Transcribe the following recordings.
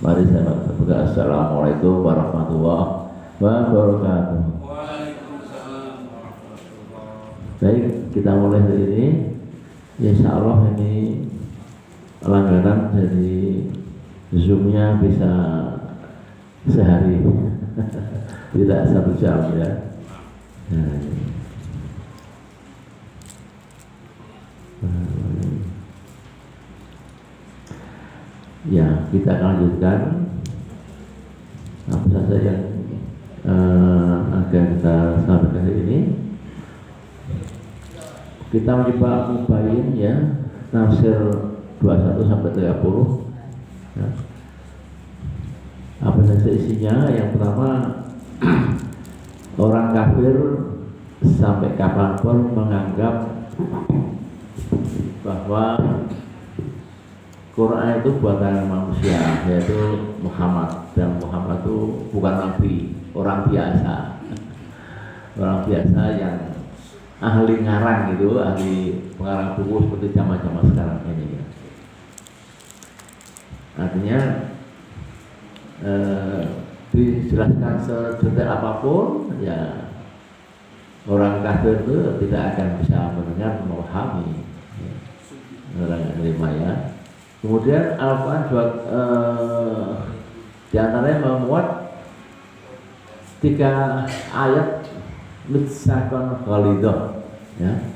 Mari saya berdoa. Assalamualaikum warahmatullahi wabarakatuh. Waalaikumsalam warahmatullahi. Baik, kita mulai hari ini. Insya Allah ini langganan, jadi zoomnya bisa sehari, tidak 1 jam ya. Nah, ya, kita akan lanjutkan apa saja yang akan kita sampaikan hari ini. Kita mencoba mubayin ya, tafsir 21 sampai 30 ya. Apa saja isinya? Yang pertama, orang kafir sampai kapanpun menganggap bahwa Quran itu buatan manusia, yaitu Muhammad, dan Muhammad itu bukan nabi, orang biasa, orang biasa yang ahli ngarang gitu, ahli pengarang buku seperti zaman-zaman sekarang ini. Artinya dijelaskan sedetail apapun, ya orang kafir itu tidak akan bisa mendengar, memahami, orang yang menerima ya. Kemudian Al-Quran juga diantaranya memuat 3 ayat mitsaqan ghalidzah ya.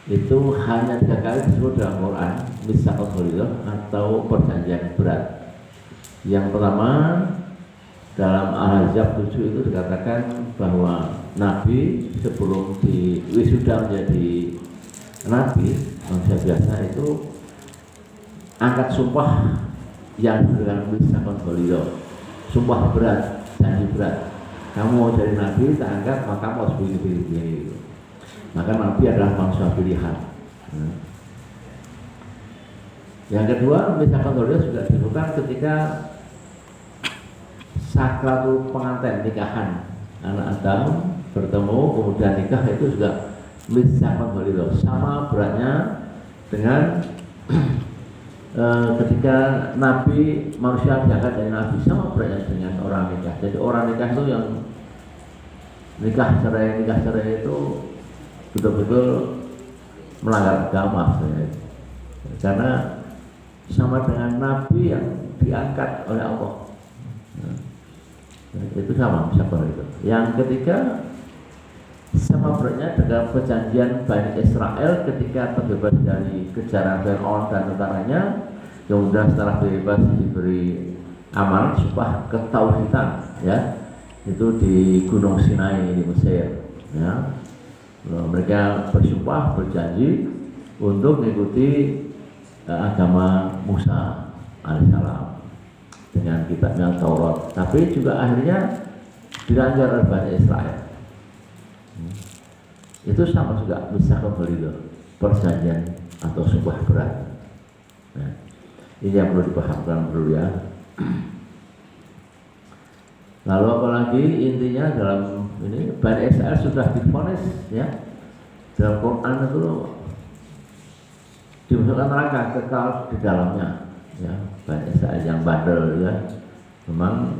Itu hanya 3 kali disebut dalam Quran, mitsaqan ghalidzah atau perjanjian berat. Yang pertama dalam Al-Ahzab 7 itu dikatakan bahwa Nabi sebelum diwisuda menjadi Nabi, manusia biasa itu angkat sumpah yang dengan mitsaqan ghalidzah, sumpah berat, janji berat. Kamu mau jadi Nabi, tak angkat, maka kamu harus begini. Maka Nabi adalah manusia pilihan. Yang kedua, mitsaqan ghalidzah juga disebutkan ketika sakratul pengantin, nikahan anak Adam bertemu kemudian nikah, itu juga mitsaqan ghalidzah, sama beratnya dengan ketika Nabi manusia diangkat dari Nabi, sama beratnya dengan orang nikah. Jadi orang nikah itu yang nikah cerai itu betul-betul melanggar agama sebenarnya. Karena sama dengan Nabi yang diangkat oleh Allah. Itu sama, bisa itu. Yang ketiga, sama beratnya dengan perjanjian Bani Israel ketika terbebas dari kejaran Fir'aun dan tentaranya. Kemudian setelah bebas diberi amal sumpah ketauhidan ya, itu di Gunung Sinai di Mesir ya. Mereka bersumpah, berjanji untuk mengikuti agama Musa alaihissalam dengan kitabnya Taurat, tapi juga akhirnya dilanggar oleh Bani Israel. Itu sama juga mitsaqan ghalidzah, perjanjian atau sumpah berat. Nah, ini yang perlu dipahamkan dulu ya. Lalu apalagi intinya dalam ini, Bani Israel sudah divonis ya dalam Quran itu dimasukkan neraka, kekal di dalamnya ya. Bani Israel yang bandel ya, memang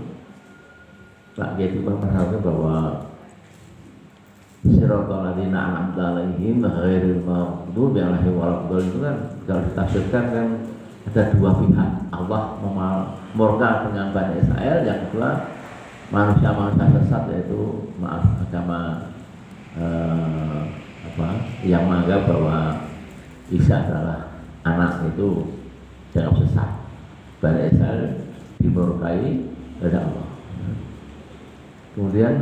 Pak Kiai mengatakan bahwa siratal ladzina an'amta 'alaihim ghairil maghdubi 'alaihim waladdallin, itu kan kalau ditafsirkan kan ada 2 pihak. Allah murka dengan Bani Israel, yang kedua manusia-manusia sesat, yaitu agama yang menganggap bahwa Isa adalah anak, itu jangan sesat. Bani Israel dimurkai oleh Allah. Kemudian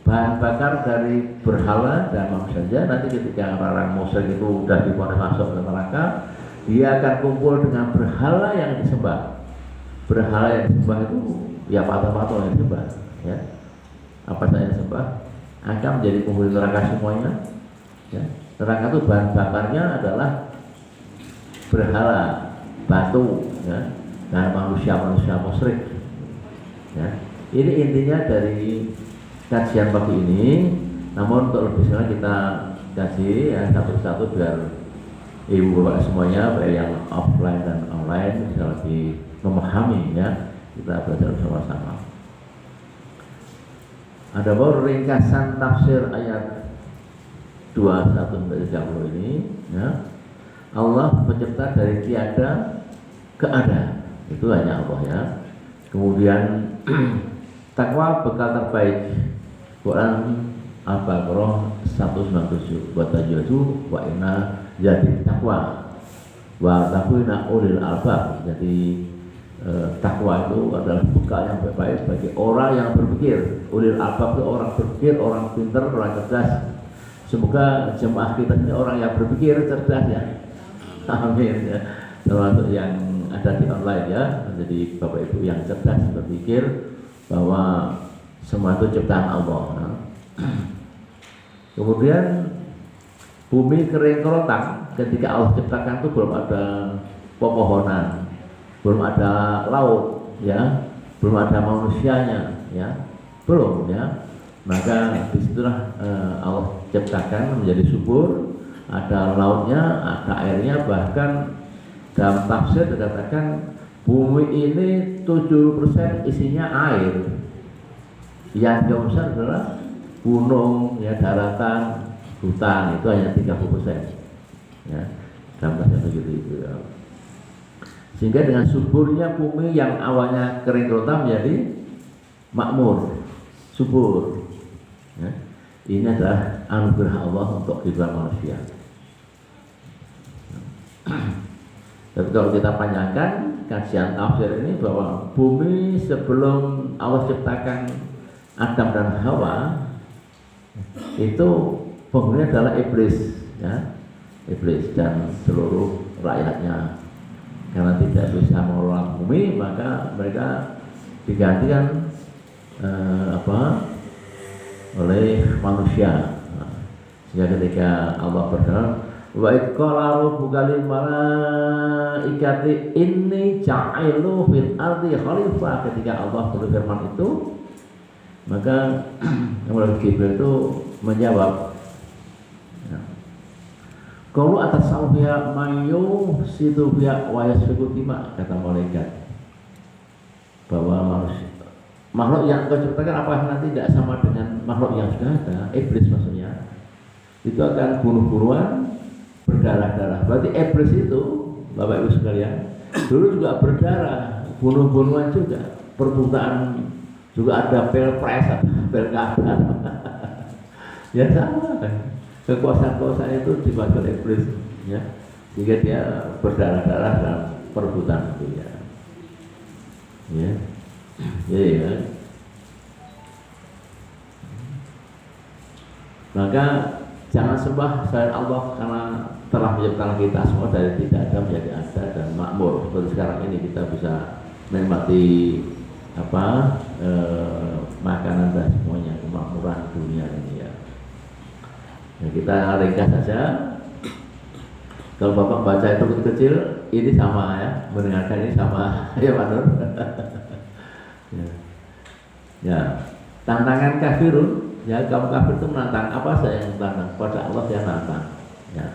bahan bakar dari berhala dan manusia saja, nanti ketika orang musyrik itu sudah divonis masuk ke neraka, dia akan kumpul dengan berhala yang disembah. Berhala yang disembah itu ya patung-patung yang disembah ya. Apa saja yang disembah akan menjadi penghuni neraka semuanya ya. Neraka itu bahan bakarnya adalah berhala, batu ya, dan manusia-manusia musyrik ya. Ini intinya dari kajian pagi ini. Namun untuk lebih sana kita kaji ya satu-satu biar ibu bapak semuanya, baik yang offline dan online, bisa lebih memahami ya, kita belajar bersama-sama. Ada baru ringkasan tafsir ayat 21-30 ini ya. Allah pencipta dari tiada ke ada, itu hanya Allah ya. Kemudian takwa bekal terbaik, Quran Al-Baqarah 197, wa tajadu wa inna jadi takwa wa takwina ulil albab. Jadi takwa itu adalah bekal yang terbaik bagi orang yang berpikir. Ulil albab itu orang berpikir, orang pintar, orang cerdas. Semoga jemaah kita ini orang yang berpikir cerdas ya. Amin ya. Termasuk yang ada di online ya. Jadi Bapak Ibu yang cerdas berpikir bahwa semua itu ciptaan Allah. Kemudian bumi kering kerontang ketika Allah ciptakan itu belum ada pepohonan, belum ada laut ya, belum ada manusianya ya, belum ya. Maka disitulah Allah ciptakan menjadi subur, ada lautnya, ada airnya, bahkan dalam tafsir dikatakan bumi ini 70% isinya air. Yang jauh besar adalah gunung, ya, daratan, hutan, itu hanya 30%. Ya, dalam tafsir begitu ya. Sehingga dengan suburnya bumi yang awalnya kering kerontang menjadi makmur, subur. Ya. Ini adalah anugerah Allah untuk kehidupan manusia. Tapi kalau kita panjangkan kajian tafsir ini bahwa bumi sebelum Allah ciptakan Adam dan Hawa itu penghuninya adalah iblis, ya, iblis dan seluruh rakyatnya. Karena tidak bisa mengelola bumi, maka mereka digantikan oleh manusia. Sehingga ketika Allah berfirman, wa idqala rabbuka lil malaikati inni ja'ilu fil ardi khalifah, ketika Allah berfirman itu, maka Malaikat Jibril itu menjawab, qalu atas salbiya mayu situ biya wa yasfiku dima, kata malaikat, bahwa makhluk yang kau ciptakan apakah nanti tidak sama dengan makhluk yang sudah ada, iblis maksudnya, itu akan bunuh-bunuhan, berdarah-darah. Berarti iblis itu, Bapak Ibu sekalian, dulu juga berdarah, bunuh-bunuhan juga, perbutaan juga, ada pilpres, ada pilkada. Ya sama kan, kekuasaan-kekuasaan itu dipakai iblis, ya, sehingga dia berdarah-darah dalam perbuatan itu ya. Ya. Ya. Maka jangan sembah selain Allah, karena telah menciptakan kita semua dari tidak ada menjadi ada dan makmur. Seperti sekarang ini kita bisa menikmati makanan dan semuanya, kemakmuran dunia ini ya. Nah, kita ringkas saja. Kalau Bapak baca itu kecil, ini sama ya, mendengarkan ini sama ya Pak Nur. Ya, tantangan kafirun, ya, kaum kafir itu menantang apa saja yang menantang, pada Allah yang menantang. Ya.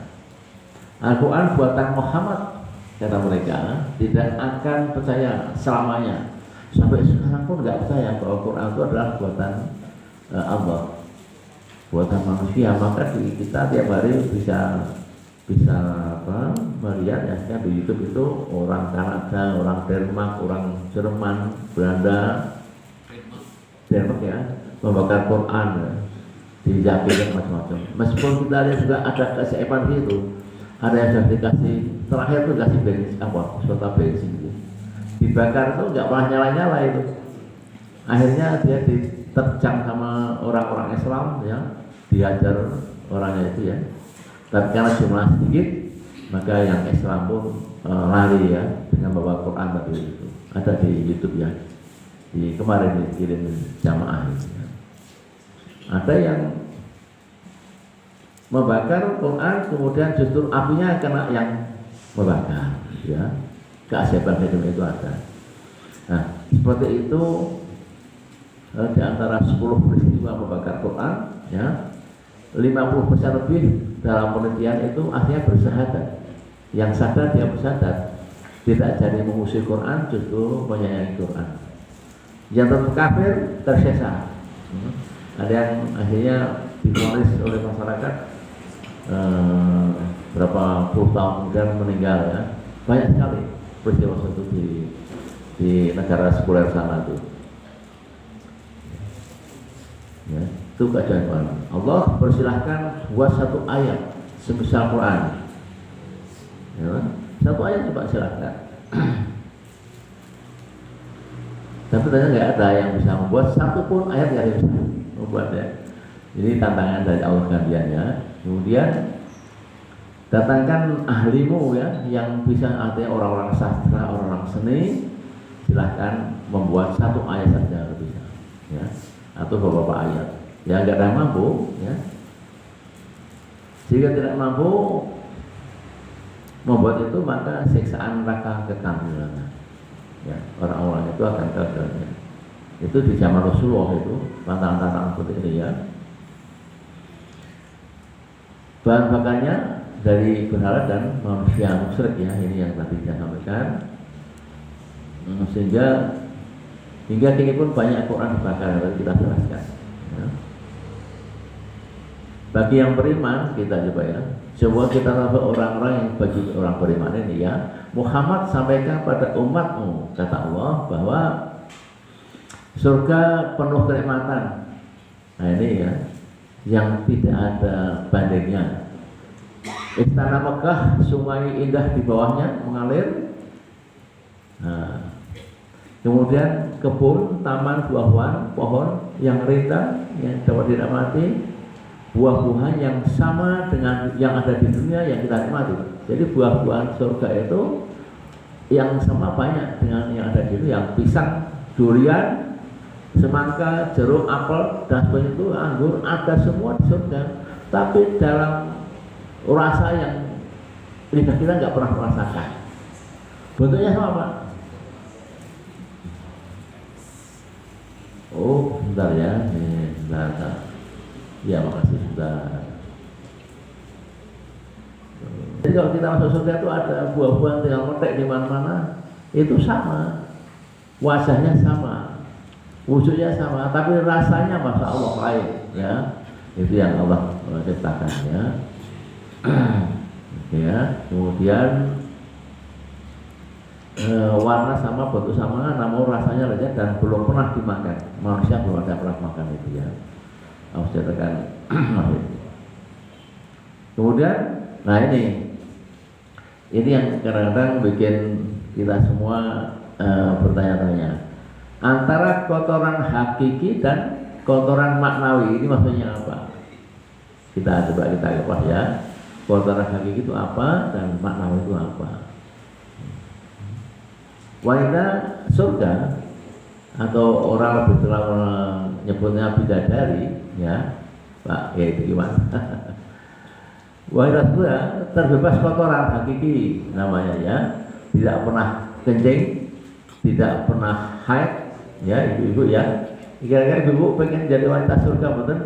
Al-Quran buatan Muhammad, kata mereka, tidak akan percaya selamanya. Sampai sekarang pun nggak percaya bahwa Quran itu adalah buatan Allah, buatan manusia. Maka kita tiap hari bisa melihat ya, kan di YouTube itu orang Kanada, orang Denmark, orang Jerman, Belanda, Denmark ya, membakar Quran ya, dijamin macam-macam. Meskipun kita lihat juga ada keseimbangan itu, ada yang sudah dikasih, terakhir itu dikasih bensin serta bensin gitu. Dibakar itu nggak pernah nyala-nyala itu. Akhirnya dia diterjang sama orang-orang Islam ya, diajar orangnya itu ya. Tapi karena jumlah sedikit, maka yang Islam pun lari ya dengan bawa Quran tadi itu. Ada di YouTube ya. Di kemarin dikirim jamaah itu. Ya. Ada yang membakar Quran, kemudian justru apinya kena yang membakar, ya. Keasiapan hidup itu ada. Nah, seperti itu di antara 10 peristiwa membakar Quran, ya, 50% lebih dalam penelitian itu akhirnya bersahadat. Yang sadar dia bersahadat, tidak jadi mengusir Quran, justru menyayangi Quran. Yang tetap kafir tersesat. Ada yang akhirnya divonis oleh masyarakat berapa puluh tahun kemudian meninggal ya. Banyak sekali peristiwa itu di negara sekuler sana tuh. Ya, itu keajaiban. Allah persilahkan buat satu ayat sebesar Quran. Ya, satu ayat coba silahkan. Tapi ternyata nggak ada yang bisa membuat satu pun ayat nggak ada yang bisa membuat ya. Ini tantangan dari Allah kalian ya. Kemudian datangkan ahlimu ya, yang bisa artinya orang-orang sastra, orang-orang seni, silahkan membuat satu ayat saja bisa, ya, atau beberapa ayat. Ya nggak ada mampu, ya. Jika tidak mampu membuat itu, maka siksaan neraka kekal. Ya, orang-orang itu akan kekal. Itu di zaman Rasulullah itu tantangan-tantangan seperti ini ya. Bahan bakarnya dari berhala dan manusia musyrik ya, ini yang tadi saya sampaikan. Sehingga hingga kini pun banyak Quran dibakar, kita jelaskan ya. Bagi yang beriman, kita coba ya, coba kita tahu orang-orang yang bagi orang beriman ini ya, Muhammad sampaikan pada umatmu, kata Allah, bahwa surga penuh kenikmatan. Nah ini ya, yang tidak ada bandingnya. Istana Mekah, sungai indah di bawahnya mengalir. Nah, kemudian kebun, taman buah-buahan, pohon yang rindang yang dapat dinikmati, buah-buahan yang sama dengan yang ada di dunia yang kita nikmati. Jadi buah-buahan surga itu yang sama banyak dengan yang ada di dunia, yang pisang, durian, semangka, jeruk, apel, dan sebagainya itu, anggur, ada semua di surga. Tapi dalam rasa yang lidah kita nggak pernah merasakan. Bentuknya sama Pak. Oh, bentar ya, nih, bentar. Ya, makasih sudah. Jadi kalau kita masuk surga itu ada buah-buahan tinggal metek di mana-mana, itu sama, wajahnya sama, wujudnya sama, tapi rasanya Masya Allah lain, ya. Itu yang Allah ciptakan ya. Ya, kemudian warna sama, bentuk sama, namun rasanya lezat dan belum pernah dimakan. Manusia belum ada pernah makan itu ya. Harus dikatakan. Kemudian, nah ini yang kadang-kadang bikin kita semua bertanya-tanya. Antara kotoran hakiki dan kotoran maknawi ini maksudnya apa? Kita coba kita kupas ya. Kotoran hakiki itu apa dan maknawi itu apa? Wanita surga atau orang lebih terlalu menyebutnya bidadari ya Pak, ya itu gimana? Wanita surga terbebas kotoran hakiki namanya ya, tidak pernah kencing, tidak pernah haid ya ibu-ibu ya. Kira-kira ibu pengen jadi wanita surga betul?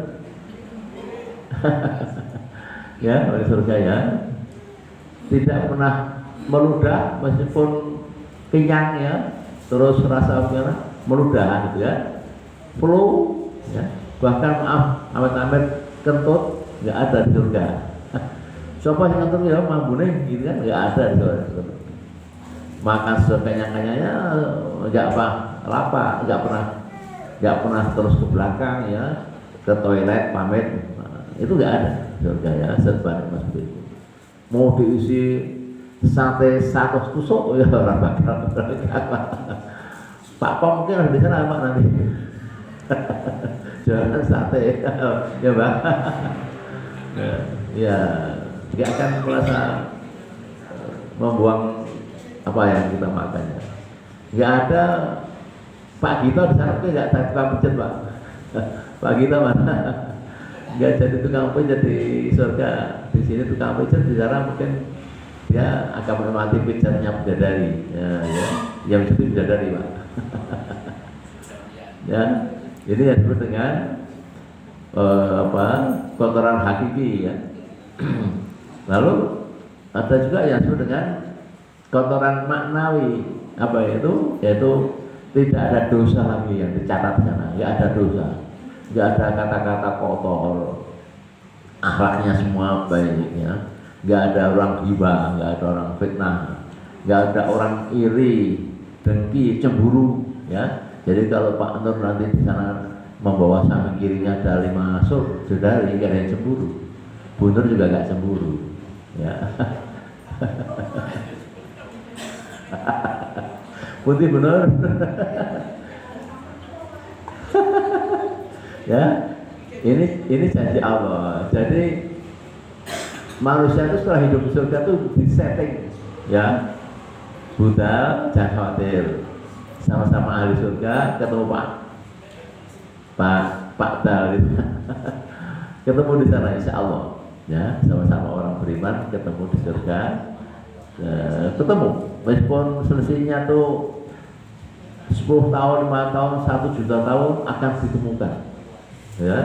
Ya, wanita surga ya, tidak pernah meludah meskipun kenyang ya, terus rasa gimana? Meludah gitu ya, flu ya, bahkan maaf amit-amit kentut nggak ada di surga. Coba yang kentut ya mambune gitu kan nggak ada di surga. Makan sekenyang-kenyangnya nggak apa lapar, nggak pernah terus ke belakang ya, ke toilet pamit, itu nggak ada di surga ya, serba mas itu. Mau diisi sate 100 tusuk ya orang bakal Pak Pong mungkin ada di sana Pak nanti. Jangan sate ya Pak. Ya nggak akan merasa membuang apa yang kita makannya. Nggak ada Pak Gito di sana mungkin nggak ada tukang pijat Pak. Pak Gito mana? Nggak jadi tukang pijat di surga. Di sini tukang pijat di sana mungkin dia akan menikmati pijatnya bidadari ya, yang itu bidadari Pak. Ya, ini yang disebut dengan kotoran hakiki ya. Lalu ada juga yang disebut dengan kotoran maknawi. Apa itu? Yaitu tidak ada dosa lagi yang dicatat di sana, nggak ada dosa, nggak ada kata-kata kotor, akhlaknya semua baiknya, nggak ada orang ghibah, nggak ada orang fitnah, nggak ada orang iri, dengki, cemburu, ya. Jadi kalau Pak Nur nanti di sana membawa samping kirinya ada 5 saudari, nggak ada yang cemburu. Bu Nur juga nggak cemburu, ya. Putih benar. Ya, ini janji Allah. Jadi manusia itu setelah hidup di surga itu disetting, ya. Buddha jangan khawatir, sama-sama ahli surga ketemu Pak Dal itu. Ketemu di sana insya Allah, ya, sama-sama orang beriman ketemu di surga. Ketemu meskipun selisihnya tuh 10 tahun, 5 tahun, 1 juta tahun akan ditemukan, ya,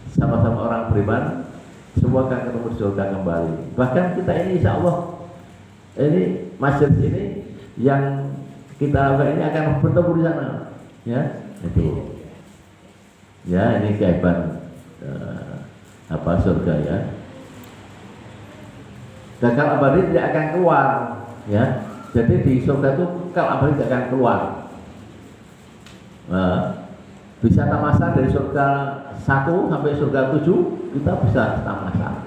sama-sama orang beriman semua akan ketemu di surga kembali. Bahkan kita ini insya Allah ini masjid ini yang kita lakukan ini akan bertemu di sana, ya, itu, ya, ini keajaiban surga, ya. Kekal abadi tidak akan keluar, ya. Jadi di surga itu kekal abadi tidak akan keluar. Bisa tamasa dari surga 1 sampai surga 7 kita bisa tamasa,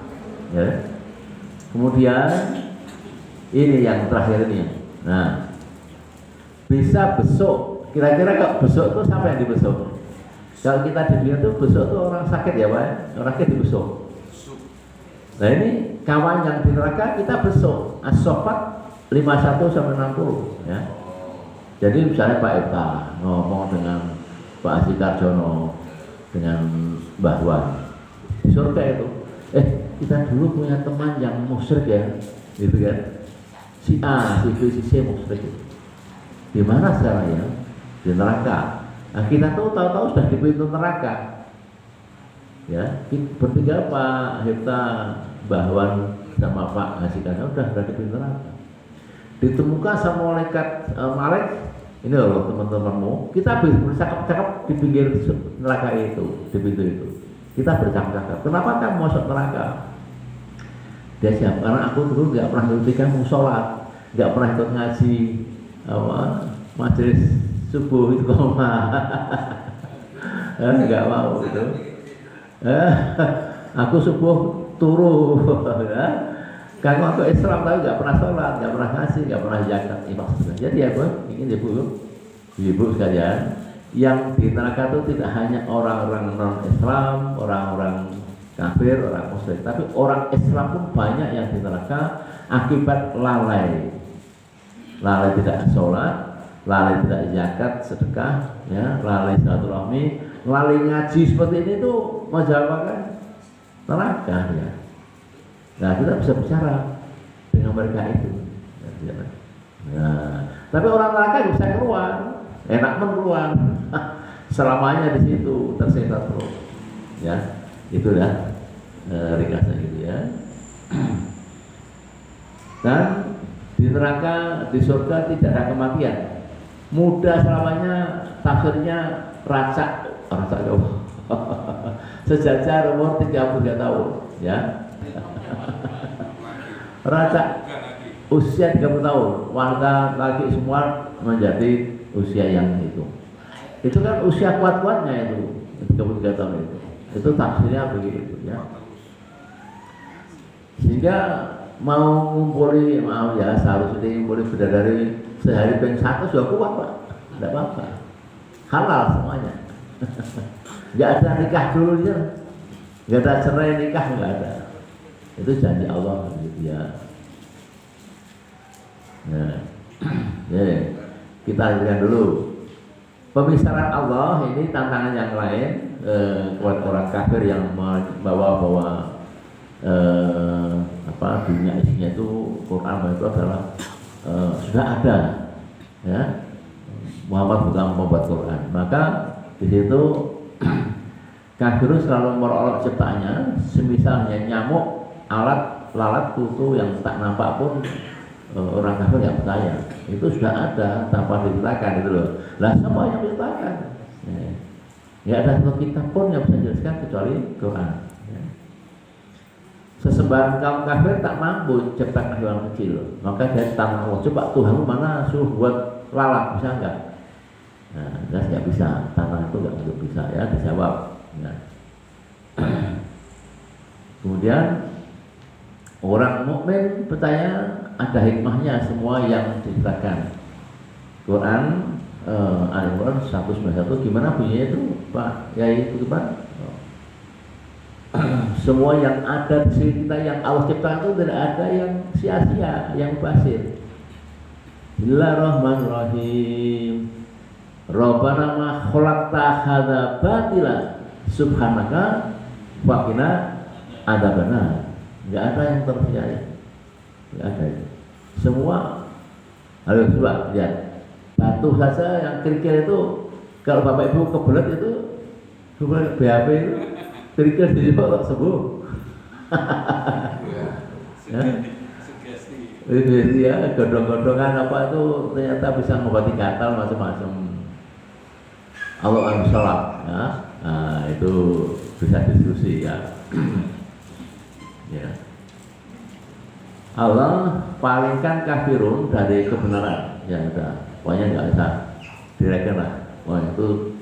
ya. Kemudian ini yang terakhir ini. Nah, bisa besok. Kira-kira kalau besok itu siapa yang dibesok? Kalau kita di dunia itu besok itu orang sakit, ya Pak, orang sakit dibesok. Nah ini kawan yang di neraka kita besok as-sofat 51 sampai 60, ya. Jadi misalnya Pak Eka ngomong dengan Pak Aji Karjono, dengan Mbah Wan di surga itu, kita dulu punya teman yang musyrik, ya, gitu kan, si A, si B, si C musyrik. Di mana sekarang, ya? Di neraka. Nah kita tuh tahu-tahu sudah di pintu neraka, ya. Bertiga Pak Hipta, Mbah Wan sama Pak Haji Karjono sudah di pintu neraka. Ditemukan sama malaikat Malek, ini loh teman-temanmu, kita bercakap-cakap di pinggir neraka itu, di pintu itu. Kita bercakap-cakap, kenapa kamu masuk neraka? Dia siap, karena aku dulu nggak pernah ikut kamu sholat, nggak pernah ikut ngaji, majelis subuh itu nggak mau itu. Aku subuh turu, ya. Kamu aku Islam tapi nggak pernah sholat, nggak pernah ngasih, nggak pernah zakat. Jadi apa? Ingin ibu sekalian, yang di neraka itu tidak hanya orang-orang non Islam, orang-orang kafir, orang musyrik, tapi orang Islam pun banyak yang di neraka akibat lalai tidak sholat, lalai tidak zakat, sedekah, ya, lalai silaturahmi, lalai ngaji seperti ini tuh menjawabkan neraka, ya. Nah kita bisa bicara dengan mereka itu. Nah, tapi orang neraka bisa keluar, enak keluar, selamanya di situ tersesat terus, ya. Itulah ringkasnya gitu, ya. Dan di neraka, di surga tidak ada kematian, muda selamanya. Tafsirnya racak jauh. Sejajar umur 33 tahun, ya. Raja usia 30 tahun, wanita laki semua menjadi usia yang itu. Itu kan usia kuat-kuatnya itu 33 tahun itu tafsirnya begitu, ya. Sehingga mau ngumpuli, maaf ya, seharusnya ngumpuli bidadari sehari peng 1 sudah kuat Pak, tidak apa-apa, halal semuanya. Nggak ada nikah dulu, nggak ada cerai nikah, nggak ada. Itu janji Allah, gitu, ya. Nah, ya, kita lihat dulu pemisahan Allah ini, tantangan yang lain buat orang kafir yang membawa dunia isinya itu Quran itu adalah sudah ada, ya. Muhammad bukan membuat Quran, maka di situ kafir selalu merolok ciptaannya, semisalnya nyamuk, alat, lalat, kutu yang tak nampak pun orang kafir nggak percaya. Itu sudah ada tanpa diceritakan itu loh. Lah siapa yang menceritakan? Nggak ada satu kitab pun yang bisa dijelaskan kecuali Quran. Sesembahan kaum kafir tak mampu ciptakan hewan kecil, maka dia tanya Allah, coba Tuhanmu mana suruh buat lalat, bisa nggak? Nah, jelas nggak bisa, tanah itu nggak bisa ya, dijawab. Nah. Kemudian orang mukmin percaya ada hikmahnya semua yang diceritakan. Quran Al-Quran 191 gimana bunyinya itu Pak? Ya itu Pak. Semua yang ada di sini kita yang Allah ciptakan itu tidak ada yang sia-sia, yang basir. Bismillahirrahmanirrahim. Rabbana ma khalaqta hadza batila subhanaka wa qina adzabannar. Enggak ada yang tersiaya. Enggak ada itu. Semua harus coba lihat. Batu saja yang kerikil itu kalau Bapak Ibu kebelet itu coba BHP itu kerikil di bawah sembuh. Ya. Itu ya godong-godongan apa itu ternyata bisa mengobati gatal macam-macam. Allah an-salam ya. Nah, itu bisa diskusi ya. Ya. Allah palingkan kafirun dari kebenaran. Ya udah, pokoknya nggak bisa direken lah. Wah itu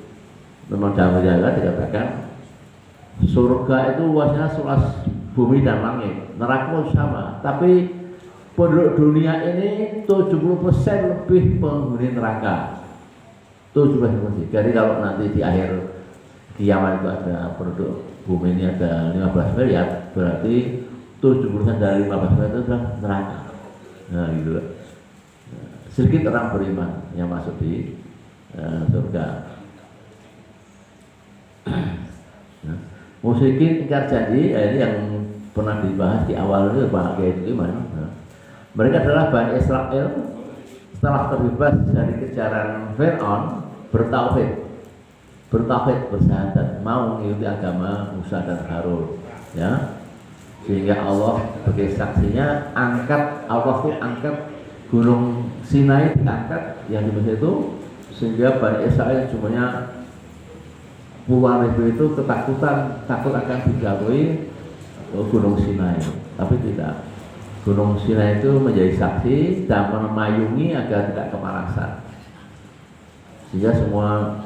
memang dalam jalan dikatakan surga itu luasnya seluas bumi dan langit, neraka sama. Tapi penduduk dunia ini 70% lebih penghuni neraka. 70%. Jadi kalau nanti di akhir kiamat itu ada penduduk bumi ini ada 15 miliar, berarti 70% dari 15 miliar itu sudah neraka. Nah gitu. Sedikit orang beriman yang masuk di surga. Musyrikin ingkar janji, ini yang pernah dibahas di awal itu Pak Kiai itu gimana? Mereka adalah Bani Israel setelah terbebas dari kejaran Fir'aun bertauhid, bersyahadat mau mengikuti agama Musa dan Harun, ya. Sehingga Allah sebagai saksinya Allah tuh angkat Gunung Sinai diangkat yang di Mesir itu, sehingga Bani Israel semuanya puluhan ribu itu ketakutan, takut akan dijatuhi Gunung Sinai, tapi tidak. Gunung Sinai itu menjadi saksi dan memayungi agar tidak kepanasan, sehingga semua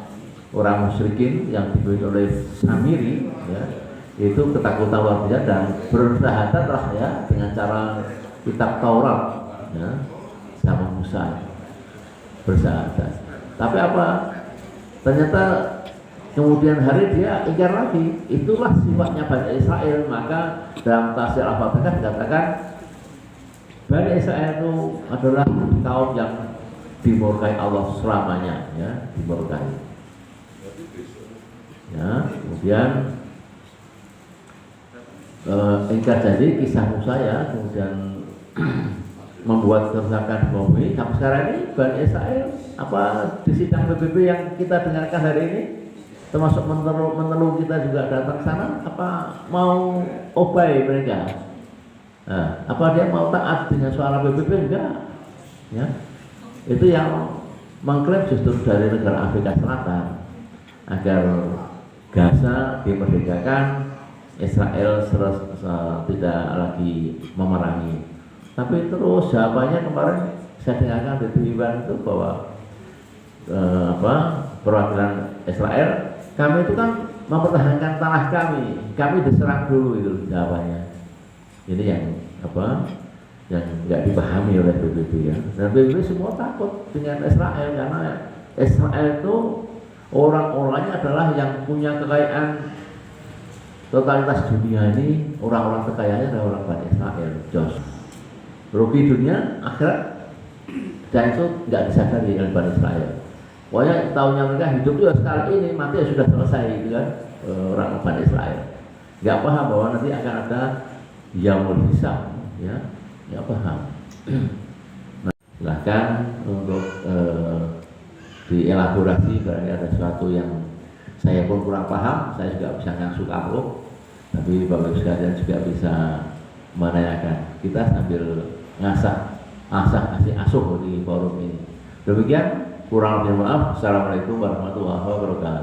orang musyrikin yang dipimpin oleh Samiri ya, itu ketakutan luar biasa dan bersyahadat lah ya dengan cara kitab Taurat ya, sama Musa bersyahadat. Tapi apa? Ternyata kemudian hari dia ingkar lagi. Itulah sifatnya Bani Israel. Maka dalam tafsir Al-Fatihah dikatakan Bani Israel itu adalah kaum yang dimurkai Allah selamanya, ya, dimurkai. Ya, kemudian ingkar janji kisah Musa ya, kemudian membuat kerusakan bumi. Sampai sekarang ini Bani Israel apa di sidang PBB yang kita dengarkan hari ini, termasuk menelu kita juga datang sana, apa mau obey mereka? Nah, apa dia mau taat dengan suara PBB? Enggak, ya. Itu yang mengklaim justru dari negara Afrika Selatan agar Gaza dimerdekakan, Israel tidak lagi memerangi. Tapi terus jawabannya kemarin saya dengarkan di TV itu bahwa perwakilan Israel, kami itu kan mempertahankan tanah kami diserang dulu, itu jawabannya. Ini yang yang nggak dipahami oleh PBB ya. Dan PBB semua takut dengan Israel karena Israel itu orang-orangnya adalah yang punya kekayaan totalitas dunia ini, orang-orang terkayanya adalah orang Bani Israel. Jos. Rugi dunia akhirat dan itu nggak disadari oleh Bani Israel. Pokoknya tahunya mereka hidup juga sekali ini, mati ya sudah selesai gitu kan, orang Bani Israel. Nggak paham bahwa nanti akan ada yaumul hisab, ya, nggak paham. Nah, silahkan untuk dielaborasi barangkali ada sesuatu yang saya pun kurang paham, saya juga bisa ngasuh kamu, tapi Bapak Ibu sekalian juga bisa menanyakan. Kita sambil ngasah asuh di forum ini. Demikian, kurang lebih maaf. Assalamualaikum warahmatullahi wabarakatuh.